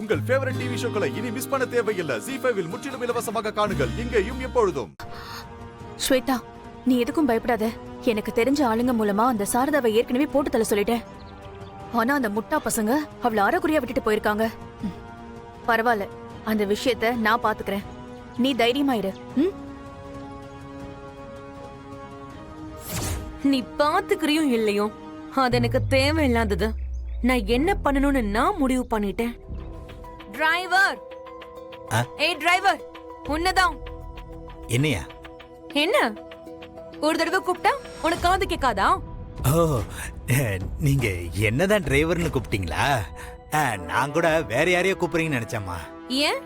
உங்கள் favourite TV ஷோக்களை இனி miss பண்ண தேவையில்லை. ZEE5 இல் முற்றிலும் இலவசமாக காணுங்கள். இங்கேயும் எப்பொழுதும். ஸ்வேதா, நீ எதுக்கும் பயப்படாத. எனக்கு தெரிஞ்ச ஆளுங்க மூலமா அந்த சாரதாவை ஏற்கனவே போட்டு தள்ள சொல்லிட்டேன். ஆனா அந்த முட்டா பசங்க அவளை அறகுறையா விட்டுட்டு போயிருக்காங்க. பரவாயில்ல, அந்த விஷயத்த நான் பாத்துக்கிறேன். நீ தைரியமாயிரு. நீ பாத்துக்கிறியும் இல்லையோ அது எனக்கு தேவையில்லாதது. நான் என்ன பண்ணணும்னு நான் முடிவு பண்ணிட்டேன். டிரைவர், ஏய் டிரைவர், உன்னதான். என்னையா? என்ன ஒரு தடவை கூப்பிட்டா உனக்கு காது கேட்காதா? ஓ, நீங்க என்னதான் டிரைவர்னு கூப்பிட்டீங்களா? நான் கூட வேற யாரையோ கூப்பிடுறீங்கன்னு நினைச்சேம்மா. ஏன்,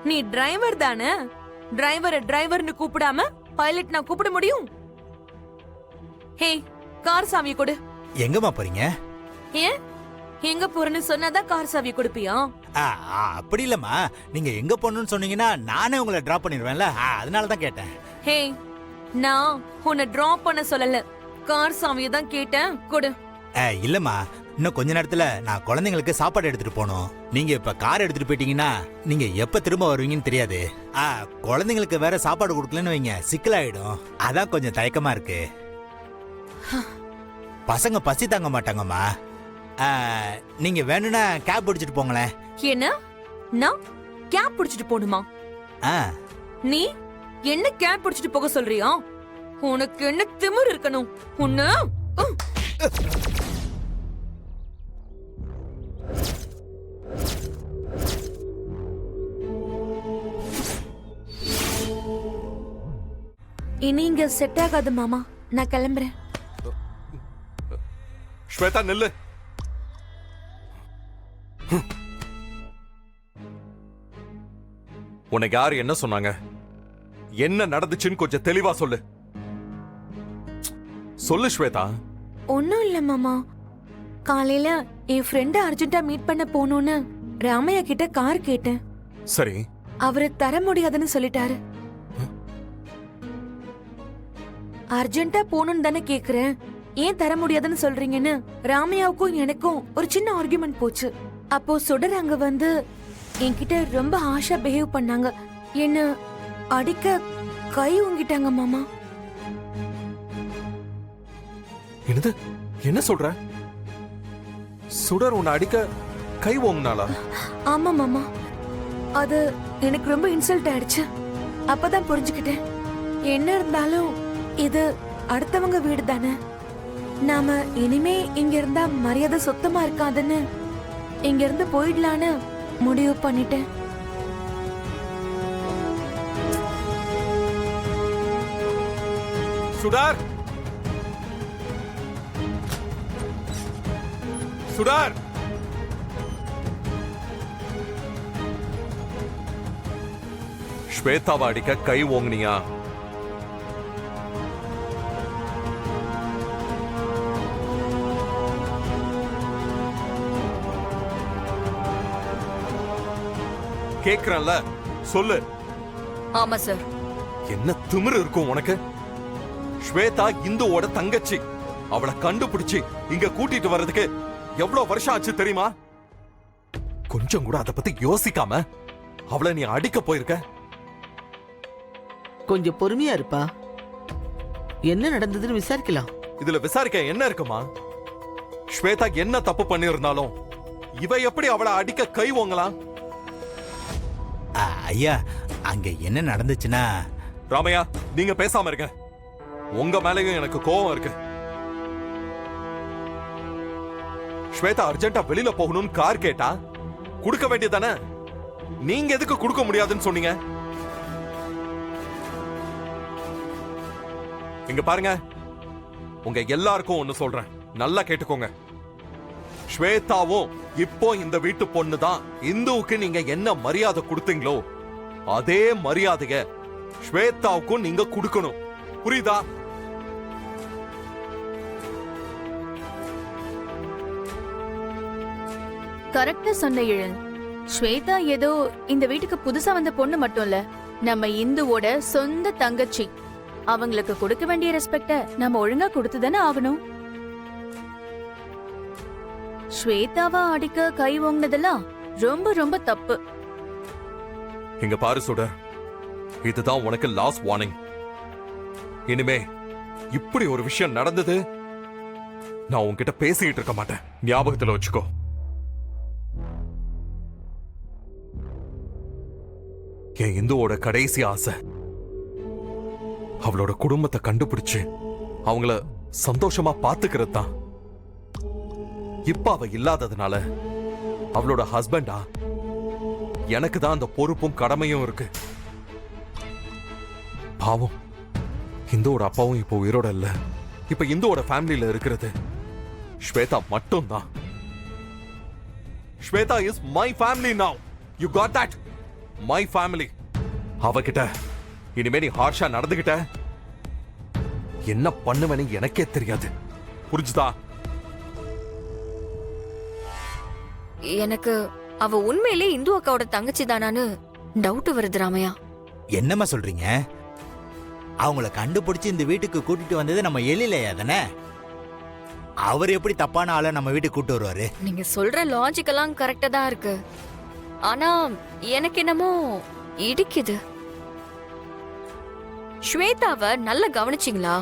நீ டிரைவர் தானே? டிரைவர்னு கூப்பிடாம பைலட் நான் கூப்பிட முடியும்? ஹே, கார் சாவி கொடு. எங்கம்மா போறீங்க? ஏன், எங்க போறேன்னு சொன்னாதான் கார் சாவி கொடுப்பியா? அப்படி இல்லம்மா, நீங்க எங்க போகணும்னு சொன்னீங்கன்னா நானே உங்களை டிராப் பண்ணிடுவேன்ல, அதனால தான் கேட்டேன். ஹே, நான் உன்னை டிராப் பண்ண சொல்லல, கார் சாவியை தான் கேட்டேன். கொடு. இல்லம்மா, இன்னும் கொஞ்ச நேரத்துல நான் குழந்தைங்களுக்கு சாப்பாடு எடுத்துட்டு போகணும். நீங்க இப்ப கார் எடுத்துட்டு போயிட்டீங்கன்னா நீங்க எப்ப திரும்ப வருவீங்கன்னு தெரியாது. குழந்தைங்களுக்கு வேற சாப்பாடு கொடுக்கலன்னு வைங்க, சிக்கலாயிடும். அதான் கொஞ்சம் தயக்கமா இருக்கு. பசங்க பசி தாங்க மாட்டாங்கம்மா. நீங்க வேணும்னா கேப் பிடிச்சிட்டு போங்களேன். என்ன, நான் கேப் பிடிச்சிட்டு போணுமா? நீ என்ன கேப் பிடிச்சிட்டு போக சொல்றியா? உனக்கு என்ன திமிரு இருக்கணும்? உன்ன இனி இங்க செட் ஆகாது மாமா, நான் கிளம்புறேன். ஸ்வேதா நில்லு. உனக்கு யாரு என்ன சொன்னாங்க? என்ன நடந்துச்சுன்னு கொஞ்சம் தெளிவா சொல்லு. சொல்லு ஸ்வேதா. ஒண்ணும் இல்ல மாமா, காலையில என் ஃப்ரெண்ட அர்ஜென்ட்டா மீட் பண்ண போகணும்னு ராமையா கிட்ட கார் கேட்டேன். சரி. அவரு தர முடியாதுன்னு சொல்லிட்டாரு. அர்ஜென்ட்டா போகணும்னு தானே கேக்குறேன், ஏன் தர முடியாதுன்னு சொல்றீங்கன்னு ராமையாவுக்கும் எனக்கும் ஒரு சின்ன ஆர்குமெண்ட் போச்சு. அப்போ சுடர் அங்க வந்து என்கிட்ட ரொம்ப ஹாஷா பிஹேவ் பண்ணாங்க. என்ன அடிக்க கை ஓங்கிட்டாங்க மாமா. என்னது, என்ன சொல்ற? சுடர் உன்னை அடிக்க கை ஓங்கினாளா? ஆமா மாமா, அது எனக்கு ரொம்ப இன்சல்ட் ஆயிடுச்சு. அப்பதான் புரிஞ்சுக்கிட்டேன், என்ன இருந்தாலும் இது அடுத்தவங்க வீடு தானே, நாம இனிமே இங்க இருந்தா மரியாதை சுத்தமா இருக்காதுன்னு இங்க இருந்து போயிடலான்னு முடிவு பண்ணிட்டேன். சுடர், சுடர், ஸ்வேதாவை அடிக்க கை ஓங்கினியா? கேக்குறேன்ல, சொல்லு. ஆமா சார். என்ன திமிரு இருக்கும் உனக்கு? ஸ்வேதா இந்துவோட தங்கச்சி. அவளை கண்டுபிடிச்சு இங்க கூட்டிட்டு வர்றதுக்கு எவ்வளவு வருஷம் ஆச்சு தெரியுமா? கொஞ்சம் கூட அத பத்தி யோசிக்காம அவளை நீ அடிக்க போயிருக்க. கொஞ்சம் பொறுமையா இருப்பா, என்ன நடந்ததுன்னு விசாரிக்கலாம். இதுல விசாரிக்க என்ன இருக்குமா? ஸ்வேதா என்ன தப்பு பண்ணிருந்தாலும் இவ எப்படி அவளை அடிக்க கை ஓங்கலாம்? ஐயா, அங்க என்ன நடந்துச்சுன்னா... ராமையா, நீங்க பேசாம இருக்க. உங்க மேலயும் எனக்கு கோவம் இருக்கு. ஸ்வேதா அர்ஜென்ட்டா வெளியில போகணும்னு கார் கேட்டா குடுக்க வேண்டியதானே? நீங்க எதுக்கு குடுக்க முடியாதுன்னு சொன்னீங்க? இங்க பாருங்க, உங்க எல்லாருக்கும் ஒண்ணு சொல்றேன், நல்லா கேட்டுக்கோங்க. ஸ்வேதாவும் இப்போ இந்த வீட்டு பொண்ணுதான். இந்துவுக்கு நீங்க என்ன மரியாதை கொடுத்தீங்களோ அதே மரியாதைய ஸ்வேதாவுக்கும் நீங்க கொடுக்கணும். புரியுதா? கரெக்டா சொன்ன இழன். ஸ்வேதா ஏதோ இந்த வீட்டுக்கு புதுசா வந்த பொண்ணு மட்டும் இல்ல, நம்ம இந்துவோட சொந்த தங்கச்சி. அவங்களுக்கு கொடுக்க வேண்டிய ரெஸ்பெக்ட நம்ம ஒழுங்கா கொடுத்துதானே ஆகணும். ஸ்வேதாவா அடிக்க கை ஓங்கினதெல்லாம் ரொம்ப ரொம்ப தப்பு. இங்க பாரு சுடர், இதுதான் உனக்கு லாஸ்ட் வார்னிங். இனிமே இப்படி ஒரு விஷயம் நடந்தது, நான் உன்கிட்ட பேசிட்டு இருக்க மாட்டேன். ஞாபகத்துல வச்சுக்கோ. என் இந்துவோட கடைசி ஆசை அவளோட குடும்பத்தை கண்டுபிடிச்சு அவங்கள சந்தோஷமா பாத்துக்கிறது தான். இப்ப அவ இல்லாததுனால அவளோட ஹஸ்பண்டா எனக்கு தான் அந்த பொறுப்பும் கடமையும் இருக்கு. பாவம், இந்துவோட அப்பாவும் இப்போ உயிரோட இல்ல. இப்ப இந்துவோட ஃபேமிலியில இருக்கிறது ஸ்வேதா மட்டும்தான். Shweta is my family now. You got that? My family. அவகிட்ட இனிமே நீ ஹார்ஷா நடந்துகிட்ட என்ன பண்ணுவேன்னு எனக்கே தெரியாது. புரிஞ்சுதா? எனக்கு அவ உண்மையிலே இந்து அக்காவோட தங்கச்சி தானான்னு டவுட் வருது ராமையா. என்னம்மா சொல்றீங்க? அவங்கள கண்டுபிடிச்சு இந்த வீட்டுக்கு கூட்டிட்டு வந்தது நம்ம எழிலையா தானே? அவர் எப்படி தப்பான ஆளை நம்ம வீட்டுக்கு கூட்டு வருவாரு? நீங்க சொல்ற லாஜிக் எல்லாம் கரெக்டா தான் இருக்கு. ஆனா எனக்கு என்னமோ இடிக்குது. ஸ்வேதாவை நல்லா கவனிச்சிங்களா?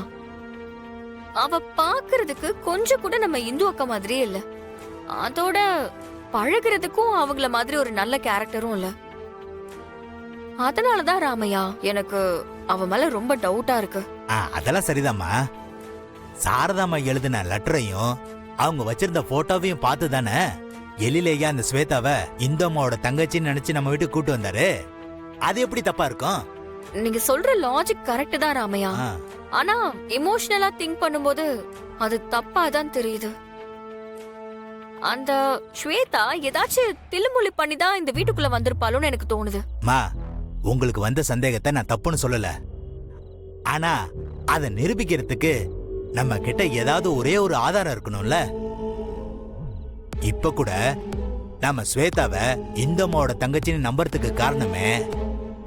அவ பாக்குறதுக்கு கொஞ்சம் கூட நம்ம இந்து அக்கா மாதிரியே இல்ல. அதோட பழகுறதுக்கும் அவங்கள மாதிரி ஒரு நல்ல கேரக்டரும் இல்ல. அதனாலதான் ராமையா எனக்கு அவ மேல ரொம்ப டவுட்டா இருக்கு. அதெல்லாம் சரிதாம்மா. சாரதாம்மா எழுதின லெட்டரையும் அவங்க வச்சிருந்த போட்டோவையும் பார்த்து தானே எழிலேயா அந்த ஸ்வேதாவை இந்த அம்மாவோட தங்கச்சின்னு நினைச்சு நம்ம வீட்டுக்கு கூட்டு வந்தாரு. அது எப்படி தப்பா இருக்கும்? நீங்க சொல்ற லாஜிக் கரெக்ட் தான் ராமையா. ஆனா எமோஷனலா திங்க் பண்ணும்போது அது தப்பா தான் தெரியுது. அந்த ஸ்வேதா ஏதாச்சும் தில்லுமுள்ளி பண்ணி தான் இந்த வீட்டுக்குள்ள வந்திருப்பாளுன்னு எனக்கு தோணுது. மா, உங்களுக்கு வந்த சந்தேகத்தை நான் தப்புன்னு சொல்லல. ஆனா அதை நிரூபிக்கிறதுக்கு நம்ம கிட்ட ஏதாவது ஒரே ஒரு ஆதாரம் இருக்கணும்ல. இப்ப கூட நம்ம ஸ்வேதாவை இந்த அம்மாவோட தங்கச்சின்னு நம்புறதுக்கு காரணமே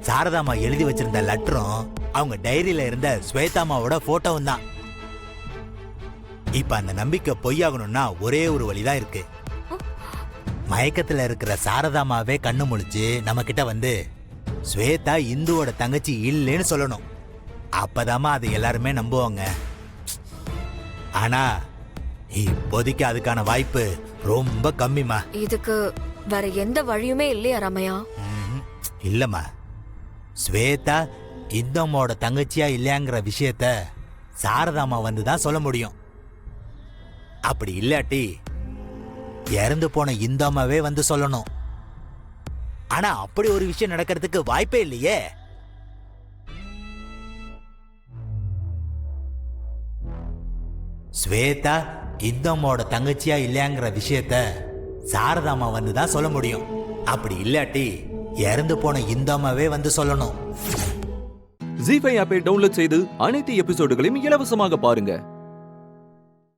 சாரதாமா எழுதி வச்சிருந்த லெட்டரும் அவங்க டைரியில இருந்த ஸ்வேதாமாவோட போட்டோவும் தான். இப்ப அந்த நம்பிக்கை பொய்யாகணும்னா ஒரே ஒரு வழிதான் இருக்கு. மயக்கத்துல இருக்கிற சாரதாமாவே கண்ணு முழிச்சு நம்ம கிட்ட வந்து ஸ்வேதா இந்துவோட தங்கச்சி இல்லைன்னு சொல்லணும். அப்பதாமா அதை எல்லாருமே நம்புவாங்க. ஆனா இப்போதைக்கு அதுக்கான வாய்ப்பு ரொம்ப கம்மிமா. இதுக்கு வேற எந்த வழியுமே இல்லையா ராமையா? இல்லம்மா, ஸ்வேதா இந்த அம்மாவோட தங்கச்சியா இல்லையாங்கிற விஷயத்த சாரதாமா வந்து தான் சொல்ல முடியும். அப்படி இல்லாட்டி இறந்து போன இந்த அம்மாவே வந்து சொல்லணும். ஆனா அப்படி ஒரு விஷயம் நடக்கிறதுக்கு வாய்ப்பே இல்லையே. ஸ்வேதா இந்த அம்மாவோட தங்கச்சியா இல்லையாங்கிற விஷயத்த சாரதாமா வந்து தான் சொல்ல முடியும். அப்படி இல்லாட்டி இறந்து போன இந்த அம்மாவே வந்து சொல்லணும். ஜீ5 ஆப்பை டவுன்லோட் செய்து அனைத்து எபிசோடுகளையும் இலவசமாக பாருங்க.